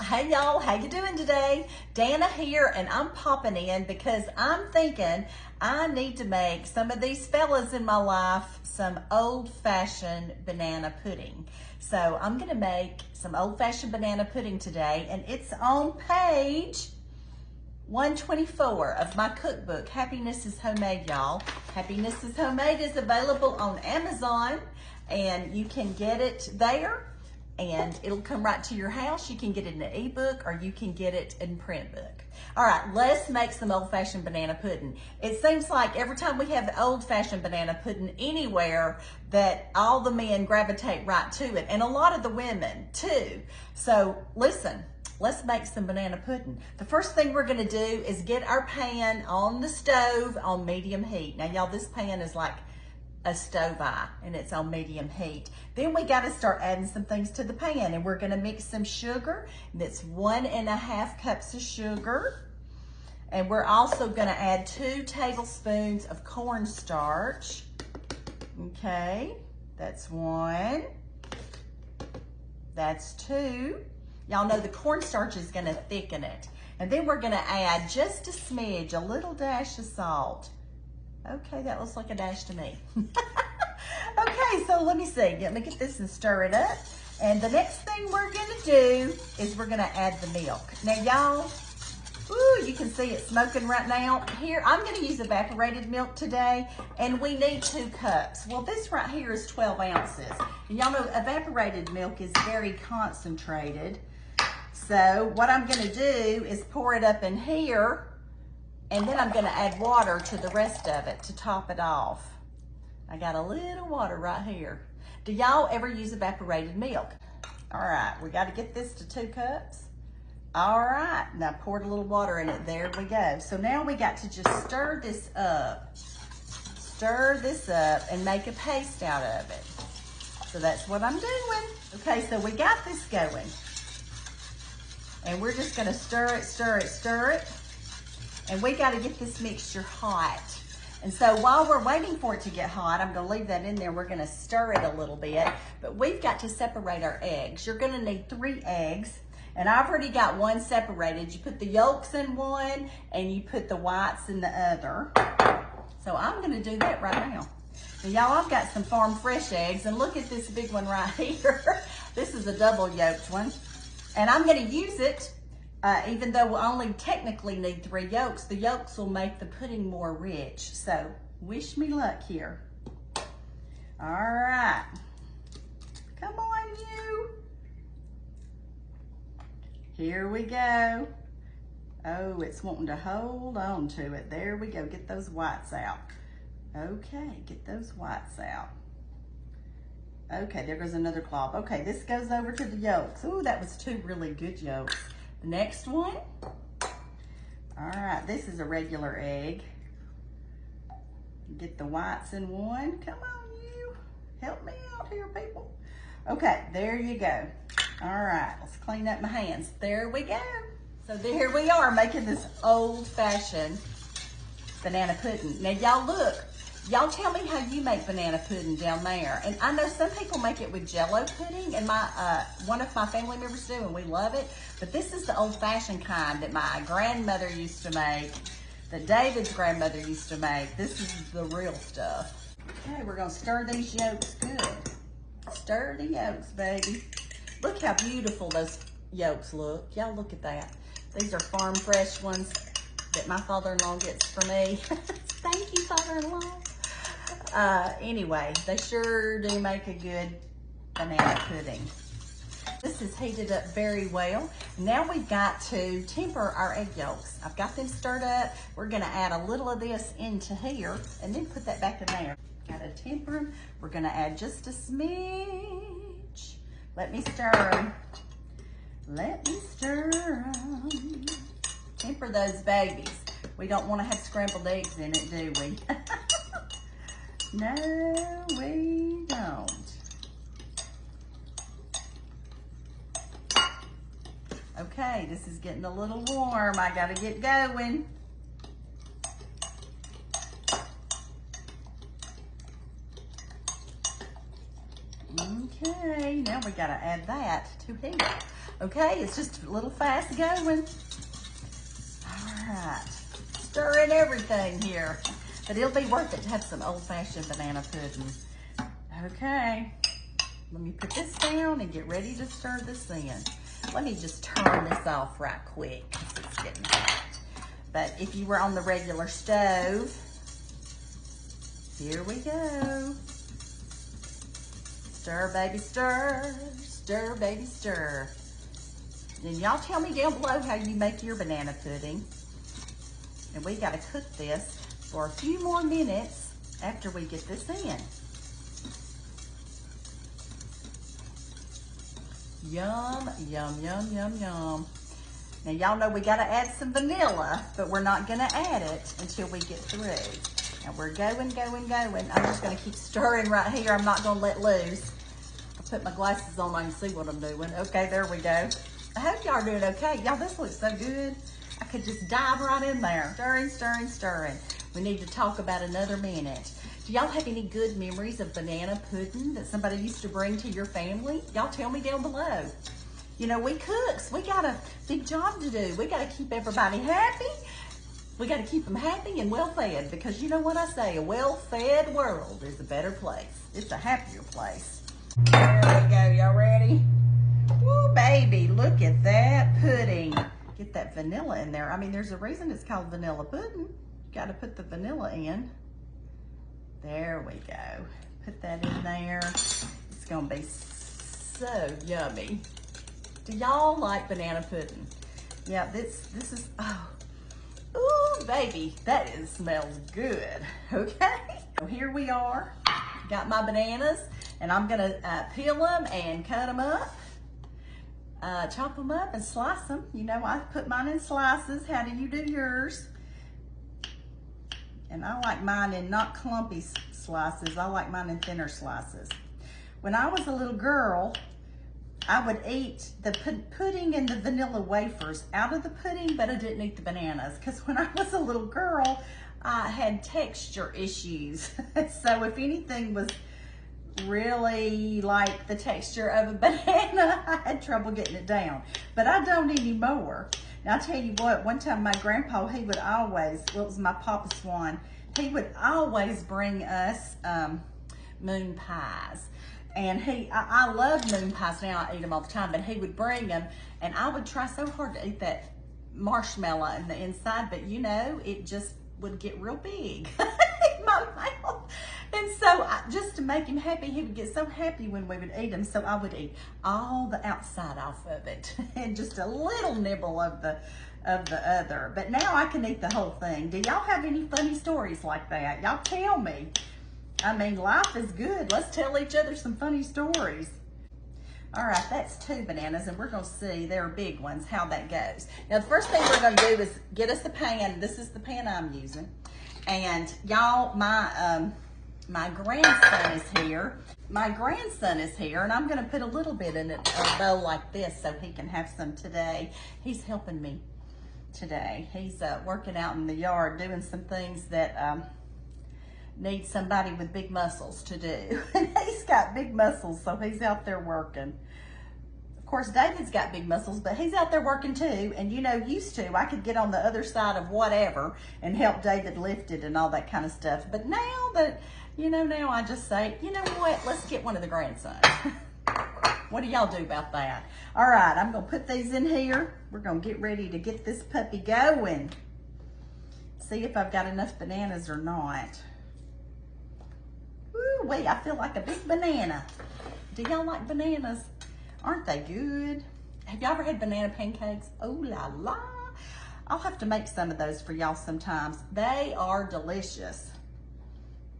Hey y'all, how you doing today? Dana here, and I'm popping in because I'm thinking I need to make some of these fellas in my life some old-fashioned banana pudding. So I'm gonna make some old-fashioned banana pudding today, and it's on page 124 of my cookbook, Happiness is Homemade, y'all. Happiness is Homemade is available on Amazon, and you can get it there. And it'll come right to your house. You can get it in an ebook or you can get it in print book. All right, let's make some old-fashioned banana pudding. It seems like every time we have old-fashioned banana pudding anywhere that all the men gravitate right to it, and a lot of the women too. So listen, let's make some banana pudding. The first thing we're gonna do is get our pan on the stove on medium heat. Now y'all, this pan is like a stove eye and it's on medium heat. Then we got to start adding some things to the pan, and we're going to mix some sugar. That's 1.5 cups of sugar, and we're also going to add 2 tablespoons of cornstarch. Okay, that's 1, that's 2. Y'all know the cornstarch is going to thicken it. And then we're going to add just a smidge, a little dash of salt. Okay, that looks like a dash to me. Okay, so let me see. Let me get this and stir it up. And the next thing we're gonna do is we're gonna add the milk. Now y'all, ooh, you can see it smoking right now. Here, I'm gonna use evaporated milk today, and we need 2 cups. Well, this right here is 12 ounces. And y'all know evaporated milk is very concentrated. So what I'm gonna do is pour it up in here, and then I'm gonna add water to the rest of it to top it off. I got a little water right here. Do y'all ever use evaporated milk? All right, we gotta get this to 2 cups. All right, now poured a little water in it. There we go. So now we got to just stir this up. Stir this up and make a paste out of it. So that's what I'm doing. Okay, so we got this going. And we're just gonna stir it, stir it, stir it. And we gotta get this mixture hot. And so while we're waiting for it to get hot, I'm gonna leave that in there. We're gonna stir it a little bit, but we've got to separate our eggs. You're gonna need 3 eggs, and I've already got 1 separated. You put the yolks in one, and you put the whites in the other. So I'm gonna do that right now. Now y'all, I've got some farm fresh eggs, and look at this big one right here. This is a double yolked one, and I'm gonna use it. Even though we'll only technically need 3 yolks, the yolks will make the pudding more rich. So wish me luck here. All right, come on you. Here we go. Oh, it's wanting to hold on to it. There we go, get those whites out. Okay, get those whites out. Okay, there goes another clop. Okay, this goes over to the yolks. Ooh, that was 2 really good yolks. The next one, all right, this is a regular egg. Get the whites in one. Come on, you. Help me out here, people. Okay, there you go. All right, let's clean up my hands. There we go. So here we are making this old-fashioned banana pudding. Now, y'all look. Y'all tell me how you make banana pudding down there. And I know some people make it with Jell-O pudding, and one of my family members do, and we love it. But this is the old-fashioned kind that my grandmother used to make, that David's grandmother used to make. This is the real stuff. Okay, we're gonna stir these yolks good. Stir the yolks, baby. Look how beautiful those yolks look. Y'all look at that. These are farm fresh ones that my father-in-law gets for me. Thank you, father-in-law. Anyway, they sure do make a good banana pudding. This is heated up very well. Now we've got to temper our egg yolks. I've got them stirred up. We're gonna add a little of this into here and then put that back in there. Gotta temper them. We're gonna add just a smidge. Let me stir them. Let me stir them. Temper those babies. We don't want to have scrambled eggs in it, do we? No, we don't. Okay, this is getting a little warm. I gotta get going. Okay, now we gotta add that to here. Okay, it's just a little fast going. All right, stirring everything here. But it'll be worth it to have some old-fashioned banana pudding. Okay, let me put this down and get ready to stir this in. Let me just turn this off right quick because it's getting hot. But if you were on the regular stove, here we go. Stir, baby, stir. Stir, baby, stir. And y'all tell me down below how you make your banana pudding. And we got to cook this for a few more minutes after we get this in. Yum, yum, yum, yum, yum. Now y'all know we gotta add some vanilla, but we're not gonna add it until we get through. And we're going, going, going. I'm just gonna keep stirring right here. I'm not gonna let loose. I'll put my glasses on, I can see what I'm doing. Okay, there we go. I hope y'all are doing okay. Y'all, this looks so good. I could just dive right in there. Stirring, stirring, stirring. We need to talk about another minute. Do y'all have any good memories of banana pudding that somebody used to bring to your family? Y'all tell me down below. You know, we cooks, we got a big job to do. We got to keep everybody happy. We got to keep them happy and well-fed, because you know what I say, a well-fed world is a better place. It's a happier place. There we go, y'all ready? Woo, baby, look at that pudding. Get that vanilla in there. I mean, there's a reason it's called vanilla pudding. You got to put the vanilla in. There we go. Put that in there. It's gonna be so yummy. Do y'all like banana pudding? Yeah, this is, oh, ooh, baby, that smells good, okay? So here we are, got my bananas, and I'm gonna peel them and cut them up, chop them up and slice them. You know, I put mine in slices. How do you do yours? And I like mine in not clumpy slices. I like mine in thinner slices. When I was a little girl, I would eat the pudding and the vanilla wafers out of the pudding, but I didn't eat the bananas, because when I was a little girl, I had texture issues. So if anything was really like the texture of a banana, I had trouble getting it down. But I don't anymore. Now, I'll tell you what, one time my grandpa, he would always, well, it was my Papa Swan, he would always bring us moon pies. And I love moon pies now, I eat them all the time, but he would bring them, and I would try so hard to eat that marshmallow in the inside, but you know, it just would get real big in my mouth. And so just to make him happy, he would get so happy when we would eat them, so I would eat all the outside off of it and just a little nibble of the other. But now I can eat the whole thing. Do y'all have any funny stories like that? Y'all tell me. I mean, life is good. Let's tell each other some funny stories. All right, that's 2 bananas, and we're gonna see, they're big ones, how that goes. Now, the first thing we're gonna do is get us a pan. This is the pan I'm using. And y'all, my grandson is here. My grandson is here, and I'm gonna put a little bit in a bowl like this so he can have some today. He's helping me today. He's working out in the yard, doing some things that need somebody with big muscles to do. And he's got big muscles, so he's out there working. Of course, David's got big muscles, but he's out there working too. And you know, used to, I could get on the other side of whatever and help David lift it and all that kind of stuff. But now that, you know, now I just say, you know what, let's get one of the grandsons. What do y'all do about that? All right, I'm gonna put these in here. We're gonna get ready to get this puppy going. See if I've got enough bananas or not. Woo wait, I feel like a big banana. Do y'all like bananas? Aren't they good? Have y'all ever had banana pancakes? Oh la la. I'll have to make some of those for y'all sometimes. They are delicious.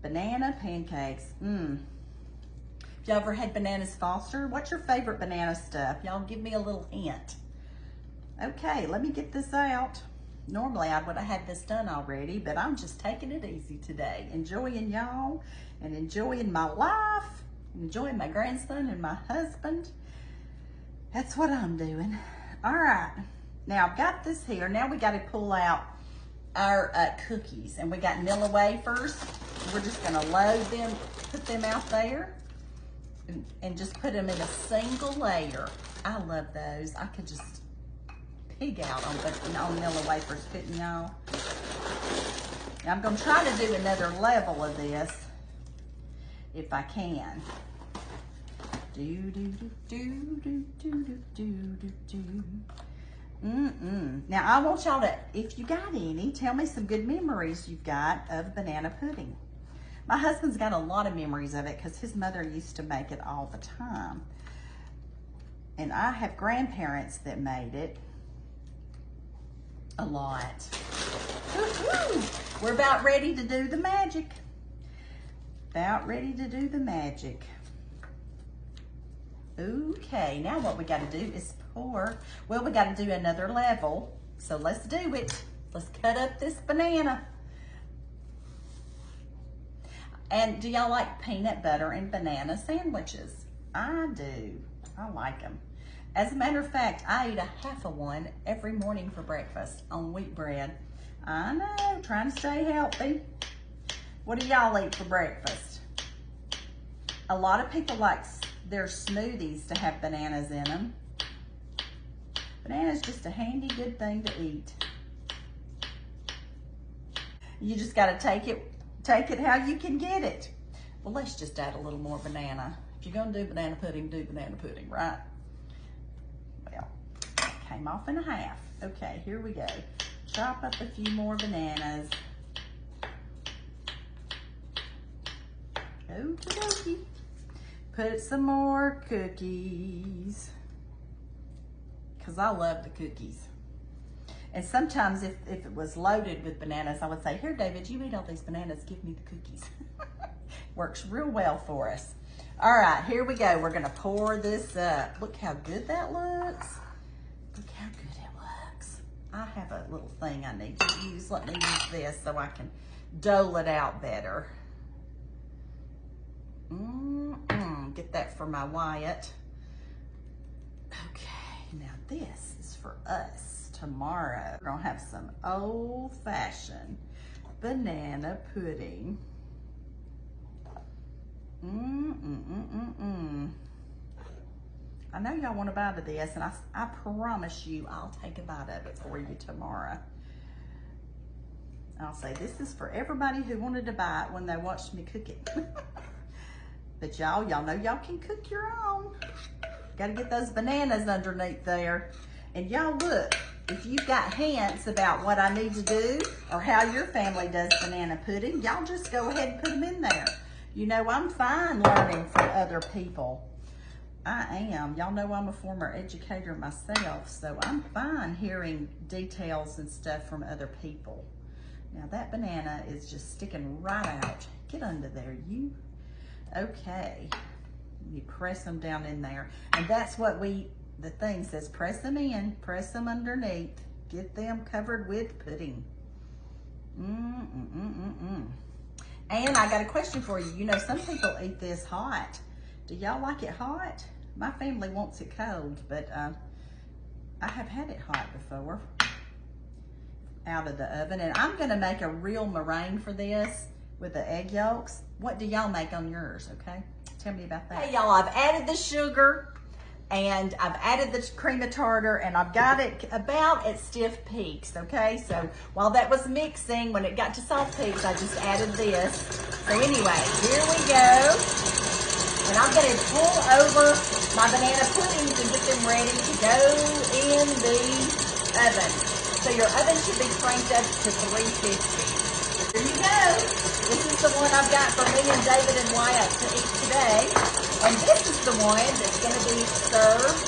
Banana pancakes. Have y'all ever had bananas Foster? What's your favorite banana stuff? Y'all give me a little hint. Okay, let me get this out. Normally I would have had this done already, but I'm just taking it easy today. Enjoying y'all and enjoying my life, enjoying my grandson and my husband. That's what I'm doing. All right, now I've got this here. Now we got to pull out our cookies, and we got Nilla wafers. We're just gonna load them, put them out there. and just put them in a single layer. I love those. I could just pig out on vanilla wafers, couldn't y'all? Now I'm gonna try to do another level of this if I can. Now I want y'all to, if you got any, tell me some good memories you've got of banana pudding. My husband's got a lot of memories of it because his mother used to make it all the time. And I have grandparents that made it a lot. Woo-hoo! We're about ready to do the magic. About ready to do the magic. Okay, now what we got to do is pour. Well, we got to do another level. So let's do it. Let's cut up this banana. And do y'all like peanut butter and banana sandwiches? I do. I like them. As a matter of fact, I eat a half of one every morning for breakfast on wheat bread. I know, trying to stay healthy. What do y'all eat for breakfast? A lot of people like their smoothies to have bananas in them. Banana's just a handy, good thing to eat. You just got to take it how you can get it. Well, let's just add a little more banana. If you're going to do banana pudding, right? Well, it came off in half. Okay, here we go. Chop up a few more bananas. Okie dokie. Put some more cookies. Because I love the cookies. And sometimes if it was loaded with bananas, I would say, here, David, you eat all these bananas, give me the cookies. Works real well for us. All right, here we go. We're gonna pour this up. Look how good that looks. Look how good it looks. I have a little thing I need to use. Let me use this so I can dole it out better. Get that for my Wyatt. Okay, now this is for us tomorrow. We're gonna have some old-fashioned banana pudding. I know y'all want a bite of this, and I promise you I'll take a bite of it for you tomorrow. I'll say this is for everybody who wanted to buy it when they watched me cook it. But y'all know y'all can cook your own. Gotta get those bananas underneath there. And y'all look, if you've got hints about what I need to do or how your family does banana pudding, y'all just go ahead and put them in there. You know, I'm fine learning from other people. I am. Y'all know I'm a former educator myself, so I'm fine hearing details and stuff from other people. Now that banana is just sticking right out. Get under there, you. Okay. You press them down in there. And that's what the thing says, press them in, press them underneath, get them covered with pudding. And I got a question for you. You know, some people eat this hot. Do y'all like it hot? My family wants it cold, but I have had it hot before out of the oven. And I'm gonna make a real meringue for this with the egg yolks. What do y'all make on yours, okay? Tell me about that. Hey y'all, I've added the sugar and I've added the cream of tartar and I've got it about at stiff peaks, okay? So while that was mixing, when it got to soft peaks, I just added this. So anyway, here we go. And I'm gonna pull over my banana puddings and get them ready to go in the oven. So your oven should be cranked up to 350. Here you go. This is the one I've got for me and David and Wyatt to eat today. And this is the one that's going to be served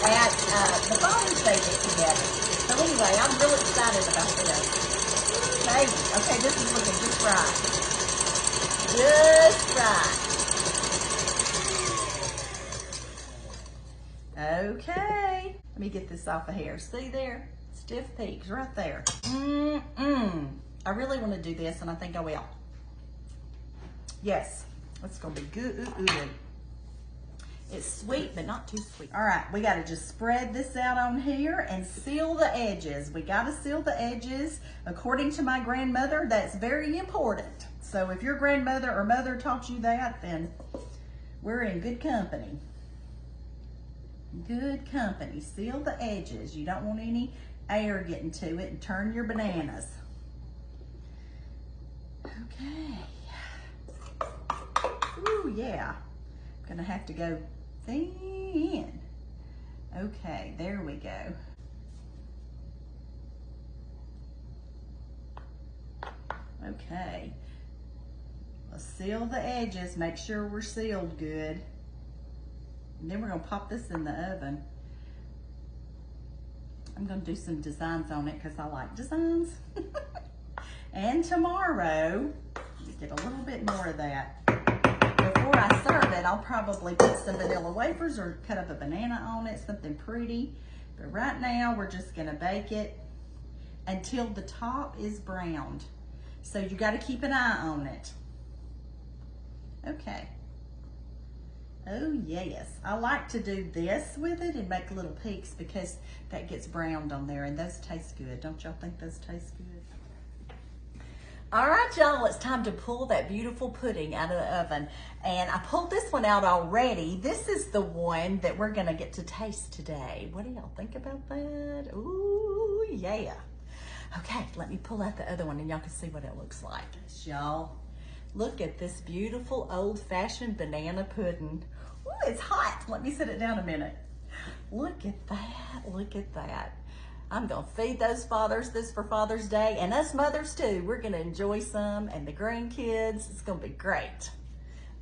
at the Father's Day get together. So anyway, I'm really excited about this. Okay, this is looking just right. Just right. Okay. Let me get this off of here. See there? Stiff peaks right there. I really want to do this, and I think I will. Yes, it's going to be good. It's sweet, but not too sweet. All right, we got to just spread this out on here and seal the edges. We got to seal the edges. According to my grandmother, that's very important. So if your grandmother or mother taught you that, then We're in good company. Good company. Seal the edges. You don't want any air getting to it, and turn your bananas. Okay. Ooh, yeah. I'm gonna have to go thin. Okay, there we go. Okay. Let's seal the edges. Make sure we're sealed good. And then we're gonna pop this in the oven. I'm gonna do some designs on it because I like designs. And tomorrow, get a little bit more of that. Before I serve it, I'll probably put some vanilla wafers or cut up a banana on it, something pretty. But right now, we're just gonna bake it until the top is browned. So you gotta keep an eye on it. Okay. Oh yes, I like to do this with it and make little peaks because that gets browned on there, and those taste good. Don't y'all think those taste good? All right, y'all, it's time to pull that beautiful pudding out of the oven. And I pulled this one out already. This is the one that we're gonna get to taste today. What do y'all think about that? Ooh, yeah. Okay, let me pull out the other one and y'all can see what it looks like. Y'all, look at this beautiful old-fashioned banana pudding. Ooh, it's hot. Let me sit it down a minute. Look at that, look at that. I'm gonna feed those fathers this for Father's Day, and us mothers too. We're gonna enjoy some, and the grandkids, it's gonna be great.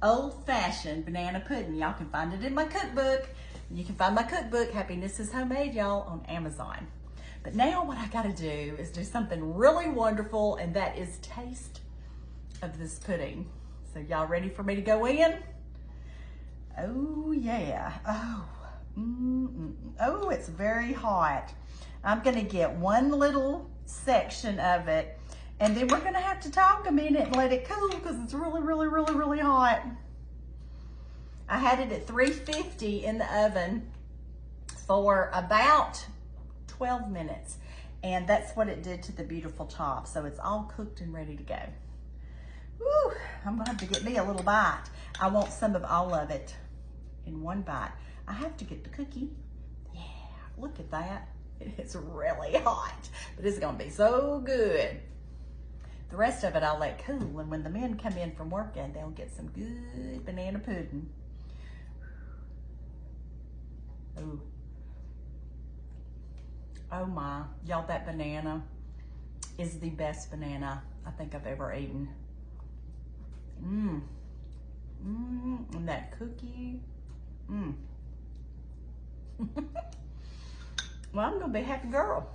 Old-fashioned banana pudding. Y'all can find it in my cookbook. You can find my cookbook, Happiness is Homemade, y'all, on Amazon. But now what I gotta do is do something really wonderful, and that is taste of this pudding. So y'all ready for me to go in? Oh yeah, oh, oh, it's very hot. I'm gonna get one little section of it, and then we're gonna have to talk a minute and let it cool because it's really, really, really, really hot. I had it at 350 in the oven for about 12 minutes, and that's what it did to the beautiful top. So it's all cooked and ready to go. Woo, I'm gonna have to get me a little bite. I want some of all of it in one bite. I have to get the cookie. Yeah, look at that. It's really hot, but it's gonna be so good. The rest of it I'll let cool, and when the men come in from work, they'll get some good banana pudding. Ooh. Oh my, y'all, that banana is the best banana I think I've ever eaten. And that cookie. Well, I'm gonna be a happy girl.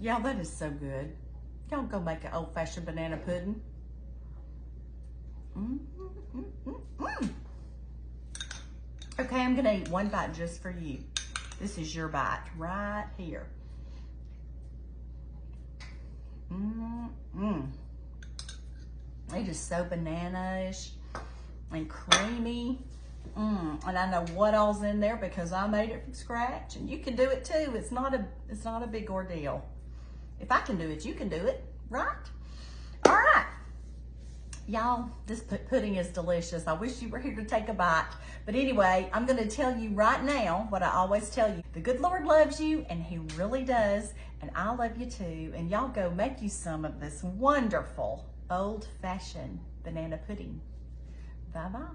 Y'all, that is so good. Y'all go make an old-fashioned banana pudding. Okay, I'm gonna eat one bite just for you. This is your bite right here. It is so banana-ish and creamy. And I know what all's in there because I made it from scratch, and you can do it too. It's not a big ordeal. If I can do it, you can do it, right? All right. Y'all, this pudding is delicious. I wish you were here to take a bite. But anyway, I'm gonna tell you right now what I always tell you. The good Lord loves you, and He really does, and I love you too. And y'all go make you some of this wonderful old-fashioned banana pudding. Bye-bye.